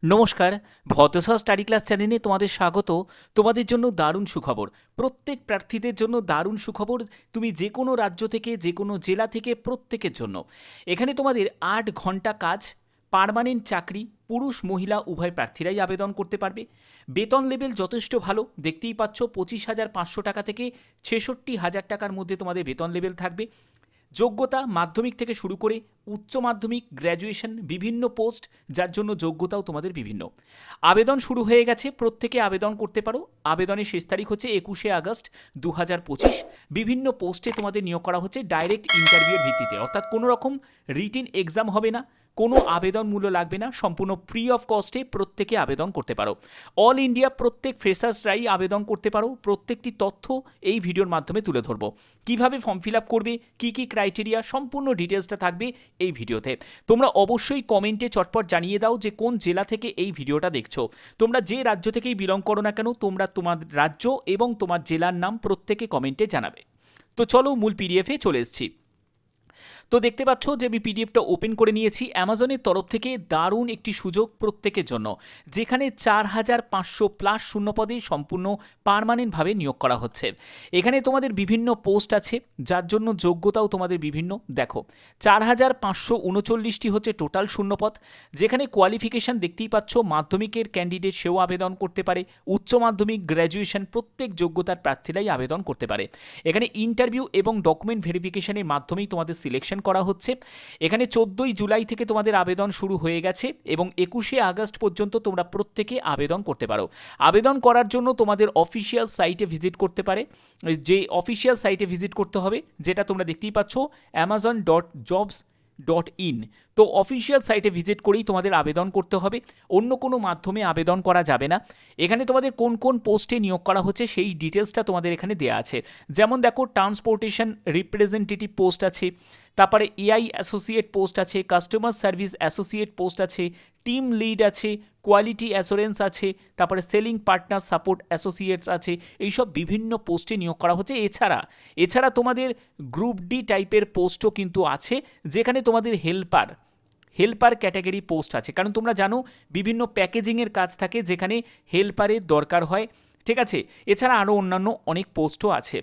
নমস্কার, ভদ্রসা study class চ্যানেলে তোমাদের স্বাগত। তোমাদের জন্য দারুণ সুখবর। প্রত্যেক প্রার্থীদের জন্য দারুণ সুখবর। তুমি যে কোনো রাজ্য থেকে, যে কোনো জেলা থেকে, প্রত্যেকের জন্য এখানে তোমাদের 8 ঘন্টা কাজ, পার্মানেন্ট চাকরি, পুরুষ মহিলা উভয় প্রার্থীরাই আবেদন করতে পারবে। বেতন লেভেল যথেষ্ট ভালো, দেখতেই পাচ্ছ 25,500 টাকা থেকে 66,000 টাকার মধ্যে তোমাদের বেতন লেভেল থাকবে। যোগ্যতা মাধ্যমিক থেকে শুরু করে উচ্চ মাধ্যমিক, গ্র্যাজুয়েশন, বিভিন্ন পোস্ট, যার জন্য যোগ্যতাও তোমাদের বিভিন্ন। আবেদন শুরু হয়ে গেছে, প্রত্যেকে আবেদন করতে পারো। আবেদনের শেষ তারিখ হচ্ছে 21শে আগস্ট 2025। বিভিন্ন পোস্টে তোমাদের নিয়োগ করা হচ্ছে ডাইরেক্ট ইন্টারভিউর ভিত্তিতে, অর্থাৎ কোনো রকম রিটিন এক্সাম হবে না, কোনো আবেদন মূল্য লাগবে না, সম্পূর্ণ ফ্রি অফ কস্টে প্রত্যেকে আবেদন করতে পারো। অল ইন্ডিয়া প্রত্যেক ফ্রেশার্সরাই আবেদন করতে পারো। প্রত্যেকটি তথ্য এই ভিডিওর মাধ্যমে তুলে ধরবো। কিভাবে ফর্ম ফিল আপ করবে, কী কী ক্রাইটেরিয়া, সম্পূর্ণ ডিটেলসটা থাকবে এই ভিডিওতে। তোমরা অবশ্যই কমেন্টে চটপট জানিয়ে দাও যে কোন জেলা থেকে এই ভিডিওটা দেখছো। তোমরা যে রাজ্য থেকেই বিলং করো না কেন, তোমরা তোমার রাজ্য এবং তোমার জেলার নাম প্রত্যেকে কমেন্টে জানাবে। তো চলো মূল পিডিএফে চলে এসেছি। তো দেখতে পাচ্ছ যে আমি পিডিএফটা ওপেন করে নিয়েছি। অ্যামাজনের তরফ থেকে দারুণ একটি সুযোগ প্রত্যেকের জন্য, যেখানে 4,500+ শূন্যপদে সম্পূর্ণ পার্মানেন্টভাবে নিয়োগ করা হচ্ছে। এখানে তোমাদের বিভিন্ন পোস্ট আছে, যার জন্য যোগ্যতাও তোমাদের বিভিন্ন। দেখো, 4,539টি হচ্ছে টোটাল শূন্যপদ, যেখানে কোয়ালিফিকেশান দেখতেই পাচ্ছ মাধ্যমিকের ক্যান্ডিডেট সেও আবেদন করতে পারে, উচ্চ মাধ্যমিক, গ্র্যাজুয়েশন প্রত্যেক যোগ্যতার প্রার্থীরাই আবেদন করতে পারে। এখানে ইন্টারভিউ এবং ডকুমেন্ট ভেরিফিকেশনের মাধ্যমেই তোমাদের সিলেকশন করা হচ্ছে। এখানে 14ই জুলাই থেকে তোমাদের আবেদন শুরু হয়ে গেছে এবং 21শে আগস্ট পর্যন্ত তোমরা প্রত্যেকে আবেদন করতে পারো। আবেদন করার জন্য তোমাদের অফিসিয়াল সাইটে ভিজিট করতে পারে, যে অফিসিয়াল সাইটে ভিজিট করতে হবে, যেটা তোমরা দেখতেই পাচ্ছ amazon.jobs.in। তো অফিসিয়াল সাইটে ভিজিট করেই তোমাদের আবেদন করতে হবে, অন্য কোনো মাধ্যমে আবেদন করা যাবে না। এখানে তোমাদের কোন কোন পোস্টে নিয়োগ করা হচ্ছে সেই ডিটেলসটা তোমাদের এখানে দেওয়া আছে। যেমন দেখো, ট্রান্সপোর্টেশন রিপ্রেজেন্টেটিভ পোস্ট আছে, তারপরে এআই অ্যাসোসিয়েট পোস্ট আছে, কাস্টমার সার্ভিস অ্যাসোসিয়েট পোস্ট আছে, টিম লিড আছে, কোয়ালিটি অ্যাসুরেন্স আছে, তারপরে সেলিং পার্টনার সাপোর্ট অ্যাসোসিয়েটস আছে। এইসব বিভিন্ন পোস্টে নিয়োগ করা হচ্ছে। এছাড়া তোমাদের গ্রুপ ডি টাইপের পোস্টও কিন্তু আছে, যেখানে তোমাদের হেল্পার ক্যাটাগরি পোস্ট আছে। কারণ তোমরা জানো বিভিন্ন প্যাকেজিংয়ের কাজ থাকে, যেখানে হেল্পারের দরকার হয়, ঠিক আছে। এছাড়া আরও অন্যান্য অনেক পোস্টও আছে।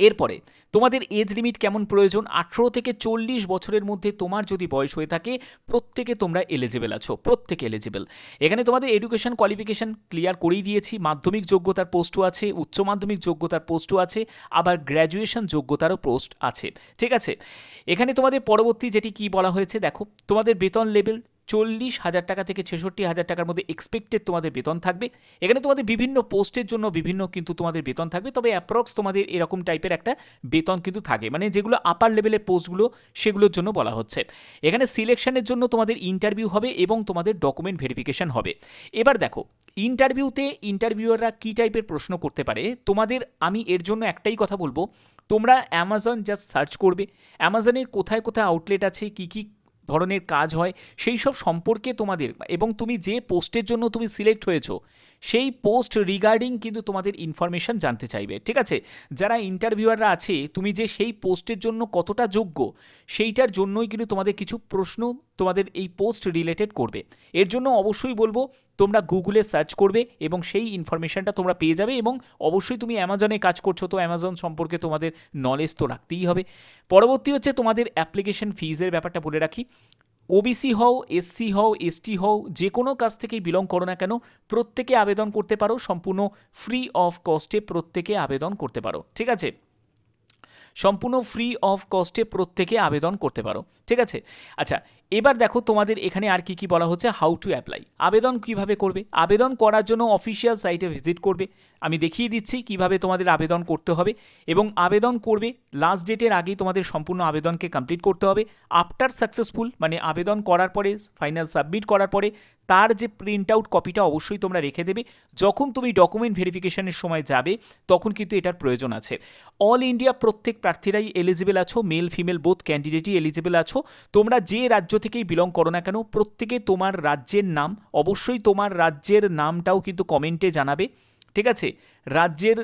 এরপরে তোমাদের এজ লিমিট কেমন প্রয়োজন, 18 থেকে 40 বছরের মধ্যে তোমার যদি বয়স হয়ে থাকে, প্রত্যেকে তোমরা এলিজিবল আছো, প্রত্যেকে এলিজিবল। এখানে তোমাদের এডুকেশন কোয়ালিফিকেশন ক্লিয়ার করেই দিয়েছি, মাধ্যমিক যোগ্যতার পোস্টও আছে, উচ্চ মাধ্যমিক যোগ্যতার পোস্টও আছে, আবার গ্র্যাজুয়েশন যোগ্যতারও পোস্ট আছে, ঠিক আছে। এখানে তোমাদের পরবর্তী যেটি কি বলা হয়েছে, দেখো, তোমাদের বেতন লেভেল 40,000 টাকা থেকে 66,000 টাকার মধ্যে এক্সপেক্টেড তোমাদের বেতন থাকবে। এখানে তোমাদের বিভিন্ন পোস্টের জন্য বিভিন্ন কিন্তু তোমাদের বেতন থাকবে, তবে অ্যাপ্রক্স তোমাদের এরকম টাইপের একটা বেতন কিন্তু থাকে, মানে যেগুলো আপার লেভেলের পোস্টগুলো সেগুলোর জন্য বলা হচ্ছে। এখানে সিলেকশনের জন্য তোমাদের ইন্টারভিউ হবে এবং তোমাদের ডকুমেন্ট ভেরিফিকেশন হবে। এবার দেখো, ইন্টারভিউয়াররা কী টাইপের প্রশ্ন করতে পারে তোমাদের, আমি এর জন্য একটাই কথা বলবো, তোমরা অ্যামাজন জাস্ট সার্চ করবে, অ্যামাজনের কোথায় কোথায় আউটলেট আছে, কী কী ধরনের কাজ হয় সেই সব সম্পর্কে তোমাদের, এবং তুমি যে পোস্টের জন্য তুমি সিলেক্ট হয়েছো সেই পোস্ট রিগার্ডিং কিন্তু তোমাদের ইনফরমেশন জানতে চাইবে, ঠিক আছে। যারা ইন্টারভিউয়াররা আছে, তুমি যে সেই পোস্টের জন্য কতটা যোগ্য সেইটার জন্যই কিন্তু তোমাদের কিছু প্রশ্ন তোমাদের এই পোস্ট রিলেটেড করবে। এর জন্য অবশ্যই বলবো তোমরা গুগলে সার্চ করবে এবং সেই ইনফরমেশনটা তোমরা পেয়ে যাবে। এবং অবশ্যই তুমি অ্যামাজনে কাজ করছো, তো অ্যামাজন সম্পর্কে তোমাদের নলেজ তো রাখতেই হবে। পরবর্তী হচ্ছে তোমাদের অ্যাপ্লিকেশন ফিজের ব্যাপারটা বলে রাখি। ওবিসি হও, এসসি হও, এসটি হও, যে কোনো কাজ থেকেই বিলং করো না কেন, প্রত্যেকে আবেদন করতে পারো, সম্পূর্ণ ফ্রি অফ কস্টে প্রত্যেকে আবেদন করতে পারো, ঠিক আছে। সম্পূর্ণ ফ্রি অফ কস্টে প্রত্যেকে আবেদন করতে পারো, ঠিক আছে। আচ্ছা, এবার দেখো তোমাদের এখানে আর কি কি বলা হচ্ছে, হাউ টু অ্যাপ্লাই, আবেদন কিভাবে করবে। আবেদন করার জন্য অফিসিয়াল সাইটে ভিজিট করবে, আমি দেখিয়ে দিচ্ছি কিভাবে তোমাদের আবেদন করতে হবে, এবং আবেদন করবে লাস্ট ডেটের আগেই তোমাদের সম্পূর্ণ আবেদনকে কমপ্লিট করতে হবে। আফটার সাকসেসফুল মানে আবেদন করার পরে, ফাইনাল সাবমিট করার পরে তার যে প্রিন্ট আউট কপিটা অবশ্যই তোমরা রেখে দেবে। যখন তুমি ডকুমেন্ট ভেরিফিকেশনের সময় যাবে তখন কিন্তু এটার প্রয়োজন আছে। অল ইন্ডিয়া প্রত্যেক প্রার্থীরাই এলিজিবল আছো, মেল ফিমেল বোথ ক্যান্ডিডেটই এলিজিবল আছো। তোমরা যে রাজ্য থেকেই বিলং করো না কেন, প্রত্যেকে তোমার রাজ্যের নাম, অবশ্যই তোমার রাজ্যের নামটাও কিন্তু কমেন্টে জানাবে, ঠিক আছে। রাজ্যের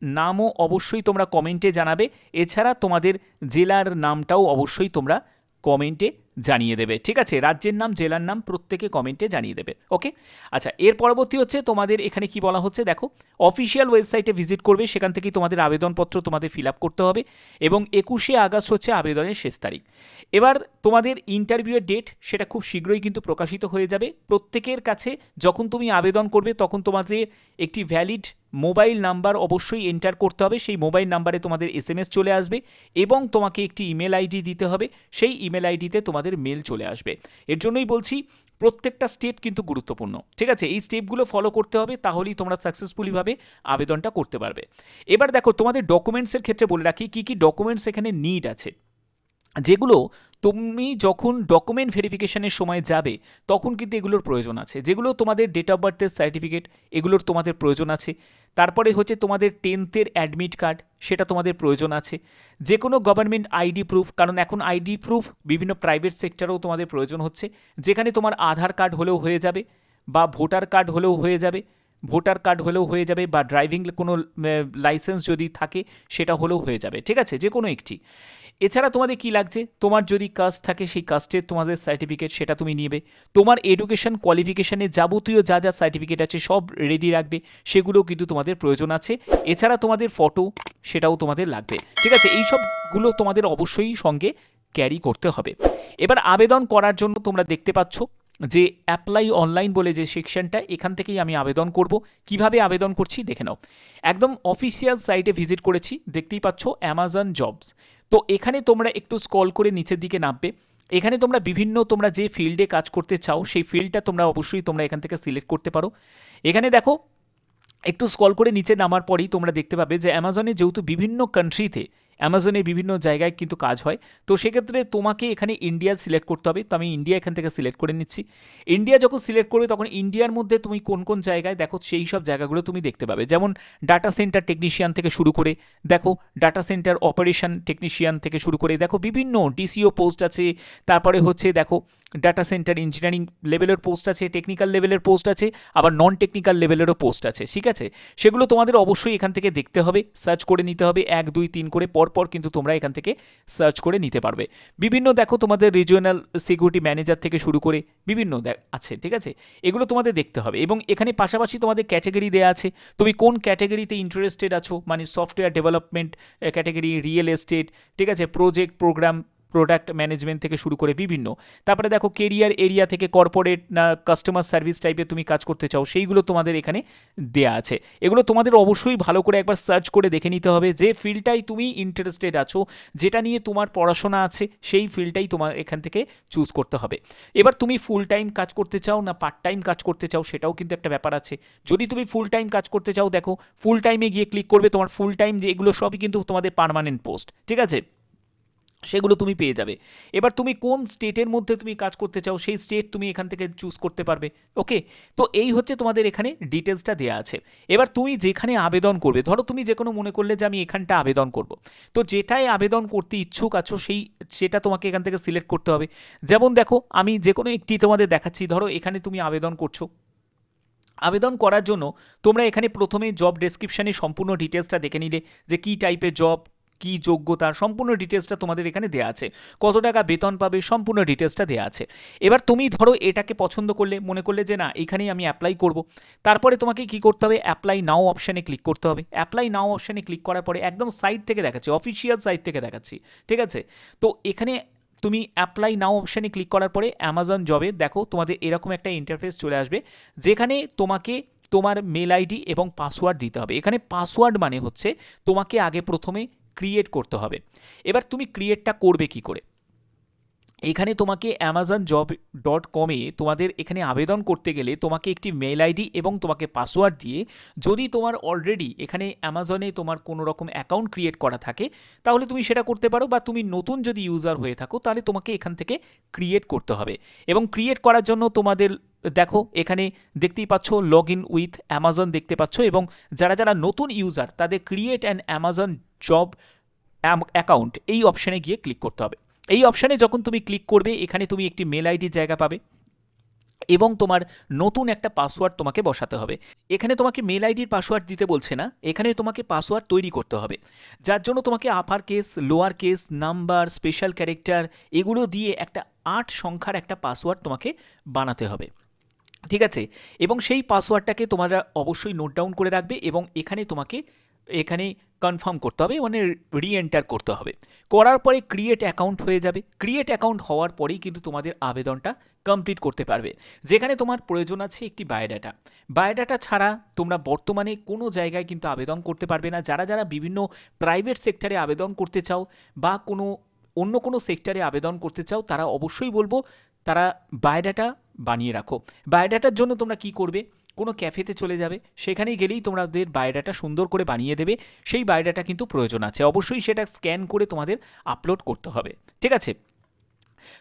নামও অবশ্যই তোমরা কমেন্টে জানাবে। এছাড়া তোমাদের জেলার নামটাও অবশ্যই তোমরা কমেন্টে জানিয়ে দেবে, ঠিক আছে? রাজ্যের নাম, জেলার নাম প্রত্যেকে কমেন্টে জানিয়ে দেবে। ওকে, আচ্ছা, এর পরবর্তী হচ্ছে তোমাদের এখানে কি বলা হচ্ছে দেখো, অফিসিয়াল ওয়েবসাইটে ভিজিট করবে, সেখান থেকেই তোমাদের আবেদনপত্র তোমাদের ফিল আপ করতে হবে এবং 21শে আগস্ট হচ্ছে আবেদনের শেষ তারিখ। এবার তোমাদের ইন্টারভিউয়ের ডেট সেটা খুব শীঘ্রই কিন্তু প্রকাশিত হয়ে যাবে। প্রত্যেকের কাছে যখন তুমি আবেদন করবে তখন তোমাদের একটি ভ্যালিড মোবাইল নাম্বার অবশ্যই এন্টার করতে হবে। সেই মোবাইল নাম্বারে তোমাদের SMS চলে আসবে এবং তোমাকে একটি ইমেল আইডি দিতে হবে। সেই ইমেল আইডিতে তোমাদের মেল চলে আসবে। এর জন্যই বলছি প্রত্যেকটা স্টেপ কিন্তু গুরুত্বপূর্ণ, ঠিক আছে? এই স্টেপগুলো ফলো করতে হবে, তাহলেই তোমরা সাকসেসফুলিভাবে আবেদনটা করতে পারবে। এবার দেখো তোমাদের ডকুমেন্টসের ক্ষেত্রে বলে রাখি কী কী ডকুমেন্টস এখানে নিড আছে, যেগুলো তুমি যখন ডকুমেন্ট ভেরিফিকেশনের সময় যাবে তখন কিন্তু এগুলোর প্রয়োজন আছে। যেগুলো তোমাদের ডেট অফ বার্থের সার্টিফিকেট, এগুলোর তোমাদের প্রয়োজন আছে। তারপরে হচ্ছে তোমাদের 10th অ্যাডমিট কার্ড, সেটা তোমাদের প্রয়োজন আছে। যে কোনো গভর্নমেন্ট আইডি প্রুফ, কারণ এখন আইডি প্রুফ বিভিন্ন প্রাইভেট সেক্টরেও তোমাদের প্রয়োজন হচ্ছে, যেখানে তোমার আধার কার্ড হলেও হয়ে যাবে বা ভোটার কার্ড হলেও হয়ে যাবে, বা ড্রাইভিং কোনো লাইসেন্স যদি থাকে সেটা হলেও হয়ে যাবে, ঠিক আছে? যে কোনো একটি। এছাড়া তোমাদের কি লাগছে, তোমার যদি কাস্ট থাকে সেই কাস্টের তোমাদের সার্টিফিকেট সেটা তুমি নেবে। তোমার এডুকেশন কোয়ালিফিকেশানের যাবতীয় যা যা সার্টিফিকেট আছে সব রেডি রাখবে, সেগুলোও কিন্তু তোমাদের প্রয়োজন আছে। এছাড়া তোমাদের ফটো সেটাও তোমাদের লাগবে, ঠিক আছে? এই সবগুলো তোমাদের অবশ্যই সঙ্গে ক্যারি করতে হবে। এবার আবেদন করার জন্য তোমরা দেখতে পাচ্ছ যে অ্যাপ্লাই অনলাইন বলে যে সেকশনটা, এখান থেকেই আমি আবেদন করব। কিভাবে আবেদন করছি দেখে নাও। একদম অফিসিয়াল সাইটে ভিজিট করেছি, দেখতেই পাচ্ছ অ্যামাজন জবস। তো এখানে তোমরা একটু স্ক্রল করে নিচের দিকে নামবে। এখানে তোমরা বিভিন্ন তোমরা যে ফিল্ডে কাজ করতে চাও সেই ফিল্ডটা তোমরা অবশ্যই তোমরা এখান থেকে সিলেক্ট করতে পারো। এখানে দেখো একটু স্ক্রল করে নিচে নামার পরেই তোমরা দেখতে পাবে যে অ্যামাজনে যেহেতু বিভিন্ন কান্ট্রিতে অ্যামাজনের বিভিন্ন জায়গায় কিন্তু কাজ হয়, তো সেক্ষেত্রে তোমাকে এখানে ইন্ডিয়া সিলেক্ট করতে হবে। তো আমি ইন্ডিয়া এখান থেকে সিলেক্ট করে নিচ্ছি। ইন্ডিয়া যখন সিলেক্ট করবে তখন ইন্ডিয়ার মধ্যে তুমি কোন কোন জায়গায় দেখো সেই সব জায়গাগুলো তুমি দেখতে পাবে, যেমন ডাটা সেন্টার টেকনিশিয়ান থেকে শুরু করে দেখো ডাটা সেন্টার অপারেশন টেকনিশিয়ান থেকে শুরু করে দেখো বিভিন্ন ডিসিও পোস্ট আছে। তারপরে হচ্ছে দেখো ডাটা সেন্টার ইঞ্জিনিয়ারিং লেভেলের পোস্ট আছে, টেকনিক্যাল লেভেলের পোস্ট আছে, আবার নন টেকনিক্যাল লেভেলেরও পোস্ট আছে, ঠিক আছে? সেগুলো তোমাদের অবশ্যই এখান থেকে দেখতে হবে, সার্চ করে নিতে হবে 1 2 3 করে পরপর, কিন্তু তোমরা এখান থেকে সার্চ করে নিতে পারবে। বিভিন্ন দেখো তোমাদের রিজিওনাল সিকিউরিটি ম্যানেজার থেকে শুরু করে বিভিন্ন আছে, ঠিক আছে? এগুলো তোমাদের দেখতে হবে এবং এখানে পাশাপাশি তোমাদের ক্যাটাগরি দেওয়া আছে। তুমি কোন ক্যাটাগরিতে ইন্টারেস্টেড আছো, মানে software development category, real estate, ঠিক আছে, প্রজেক্ট, প্রোগ্রাম, প্রোডাক্ট ম্যানেজমেন্ট থেকে শুরু করে বিভিন্ন। তারপরে দেখো কেরিয়ার এরিয়া থেকে কর্পোরেট না কাস্টমার সার্ভিস টাইপের তুমি কাজ করতে চাও, সেইগুলো তোমাদের এখানে দেয়া আছে। এগুলো তোমাদের অবশ্যই ভালো করে একবার সার্চ করে দেখে নিতে হবে যে ফিল্ডটাই তুমি ইন্টারেস্টেড আছো, যেটা নিয়ে তোমার পড়াশোনা আছে, সেই ফিল্ডটাই তোমার এখান থেকে চুজ করতে হবে। এবার তুমি ফুল টাইম কাজ করতে চাও না পার্ট টাইম কাজ করতে চাও, সেটাও কিন্তু একটা ব্যাপার আছে। যদি তুমি ফুল টাইম কাজ করতে চাও, দেখো ফুল টাইমে গিয়ে ক্লিক করবে, তোমার ফুল টাইম যে এগুলো সবই কিন্তু তোমাদের পার্মানেন্ট পোস্ট, ঠিক আছে? সেগুলো তুমি পেয়ে যাবে। এবার তুমি কোন স্টেটের মধ্যে তুমি কাজ করতে চাও সেই স্টেট তুমি এখান থেকে চুজ করতে পারবে। ওকে, তো এই হচ্ছে তোমাদের এখানে ডিটেলসটা দেওয়া আছে। এবার তুমি যেখানে আবেদন করবে, ধরো তুমি যে কোনো মনে করলে যে আমি এখানটা আবেদন করব, তো যেটাই আবেদন করতে ইচ্ছুক আছো সেটা তোমাকে এখান থেকে সিলেক্ট করতে হবে। যেমন দেখো আমি যে কোনো একটি তোমাদের দেখাচ্ছি, ধরো এখানে তুমি আবেদন করছো। আবেদন করার জন্য তোমরা এখানে প্রথমে জব ডেসক্রিপশানে সম্পূর্ণ ডিটেলসটা দেখে নিলে যে কী টাইপের জব, কি যোগ্যতা, সম্পূর্ণ ডিটেলসটা তোমাদের এখানে দেওয়া আছে। কত টাকা বেতন পাবে সম্পূর্ণ ডিটেলসটা দেওয়া আছে। এবার তুমি ধরো এটাকে পছন্দ করলে, মনে করলে যে না এখানেই আমি অ্যাপ্লাই করব, তারপরে তোমাকে কি করতে হবে, অ্যাপ্লাই নাও অপশানে ক্লিক করতে হবে। অ্যাপ্লাই নাও অপশানে ক্লিক করার পরে একদম সাইট থেকে দেখাচ্ছি, অফিসিয়াল সাইট থেকে দেখাচ্ছি, ঠিক আছে? তো এখানে তুমি অ্যাপ্লাই নাও অপশানে ক্লিক করার পরে অ্যামাজন জবে দেখো তোমাদের এরকম একটা ইন্টারফেস চলে আসবে, যেখানে তোমাকে তোমার মেল আইডি এবং পাসওয়ার্ড দিতে হবে। এখানে পাসওয়ার্ড মানে হচ্ছে তোমাকে আগে প্রথমে ক্রিয়েট করতে হবে। এবার তুমি ক্রিয়েটটা করবে কি করে, এখানে তোমাকে amazonjob.com-এ তোমাদের এখানে আবেদন করতে গেলে তোমাকে একটি মেল আইডি এবং তোমাকে পাসওয়ার্ড দিয়ে, যদি তোমার অলরেডি এখানে অ্যামাজনে তোমার কোনো রকম অ্যাকাউন্ট ক্রিয়েট করা থাকে তাহলে তুমি সেটা করতে পারো, বা তুমি নতুন যদি ইউজার হয়ে থাকো তাহলে তোমাকে এখান থেকে ক্রিয়েট করতে হবে। এবং ক্রিয়েট করার জন্য তোমাদের দেখো এখানে দেখতেই পাচ্ছ লগ ইন উইথ অ্যামাজন দেখতে পাচ্ছ, এবং যারা যারা নতুন ইউজার তাদের create an Amazon job account এই অপশানে গিয়ে ক্লিক করতে হবে। এই অপশানে যখন তুমি ক্লিক করবে এখানে তুমি একটি মেল আইডির জায়গা পাবে। এবং তোমার নতুন একটা পাসওয়ার্ড তোমাকে বসাতে হবে। এখানে তোমাকে মেল আইডির পাসওয়ার্ড দিতে বলছে না, এখানে তোমাকে পাসওয়ার্ড তৈরি করতে হবে, যার জন্য তোমাকে upper case, lower case, number, special character এগুলো দিয়ে একটা 8 সংখ্যার একটা পাসওয়ার্ড তোমাকে বানাতে হবে। ঠিক আছে, এবং সেই পাসওয়ার্ডটাকে তোমরা অবশ্যই নোট ডাউন করে রাখবে এবং এখানে কনফার্ম করতে হবে, মানে রিএন্টার করতে হবে। করার পরে ক্রিয়েট অ্যাকাউন্ট হয়ে যাবে। ক্রিয়েট অ্যাকাউন্ট হওয়ার পরেই কিন্তু তোমাদের আবেদনটা কমপ্লিট করতে পারবে, যেখানে তোমার প্রয়োজন আছে একটি বায়োডাটা। বায়োডাটা ছাড়া তোমরা বর্তমানে কোনো জায়গায় কিন্তু আবেদন করতে পারবে না। যারা যারা বিভিন্ন প্রাইভেট সেক্টরে আবেদন করতে চাও বা অন্য কোনো সেক্টরে আবেদন করতে চাও, তারা অবশ্যই বলবো তারা বায়োডাটা বানিয়ে রাখো। বায়োডাটার জন্য তোমরা কি করবে, কোনো ক্যাফেতে চলে যাবে, সেখানে গেলেই তোমাদের বায়োডাটা সুন্দর করে বানিয়ে দেবে। সেই বায়োডাটা কিন্তু প্রয়োজন আছে, অবশ্যই সেটা স্ক্যান করে তোমাদের আপলোড করতে হবে। ঠিক আছে,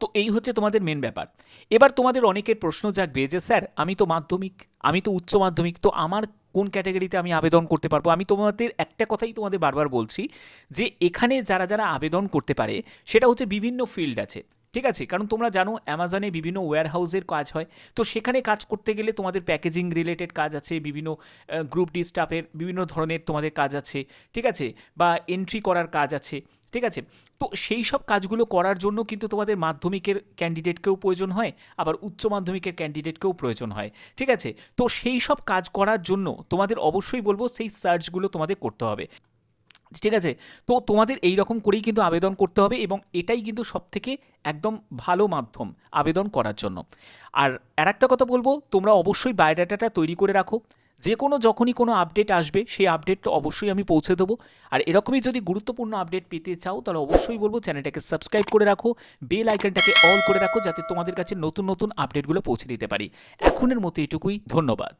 তো এই হচ্ছে তোমাদের মেন ব্যাপার। এবার তোমাদের অনেকের প্রশ্ন জাগবে যে স্যার আমি তো মাধ্যমিক, আমি তো উচ্চ মাধ্যমিক, তো আমার কোন ক্যাটাগরিতে আমি আবেদন করতে পারবো? আমি তোমাদের একটা কথাই তোমাদের বারবার বলছি যে এখানে যারা যারা আবেদন করতে পারে সেটা হচ্ছে বিভিন্ন ফিল্ড আছে। ঠিক আছে, কারণ তোমরা জানো অ্যামাজনে বিভিন্ন ওয়্যার হাউসের কাজ হয়, তো সেখানে কাজ করতে গেলে তোমাদের প্যাকেজিং রিলেটেড কাজ আছে, বিভিন্ন গ্রুপ ডি স্টাফের বিভিন্ন ধরনের তোমাদের কাজ আছে। ঠিক আছে, বা এন্ট্রি করার কাজ আছে। ঠিক আছে, তো সেই সব কাজগুলো করার জন্য কিন্তু তোমাদের মাধ্যমিকের ক্যান্ডিডেটকেও প্রয়োজন হয়, আবার উচ্চ মাধ্যমিকের ক্যান্ডিডেটকেও প্রয়োজন হয়। ঠিক আছে, তো সেই সব কাজ করার জন্য তোমাদের অবশ্যই বলবো সেই সার্চগুলো তোমাদের করতে হবে। ঠিক আছে, তো তোমাদের এই রকম করেই কিন্তু আবেদন করতে হবে এবং এটাই কিন্তু সবথেকে একদম ভালো মাধ্যম আবেদন করার জন্য। আর একটা কথা বলবো, তোমরা অবশ্যই বায়োডাটাটা তৈরি করে রাখো। যে কোনো যখনই কোনো আপডেট আসবে সেই আপডেটটা অবশ্যই আমি পৌঁছে দেবো। আর এরকমই যদি গুরুত্বপূর্ণ আপডেট পেতে চাও তাহলে অবশ্যই বলবো চ্যানেলটাকে সাবস্ক্রাইব করে রাখো, বেল আইকনটাকে অল করে রাখো, যাতে তোমাদের কাছে নতুন নতুন আপডেটগুলো পৌঁছে দিতে পারি। এখনের মতো এটুকুই, ধন্যবাদ।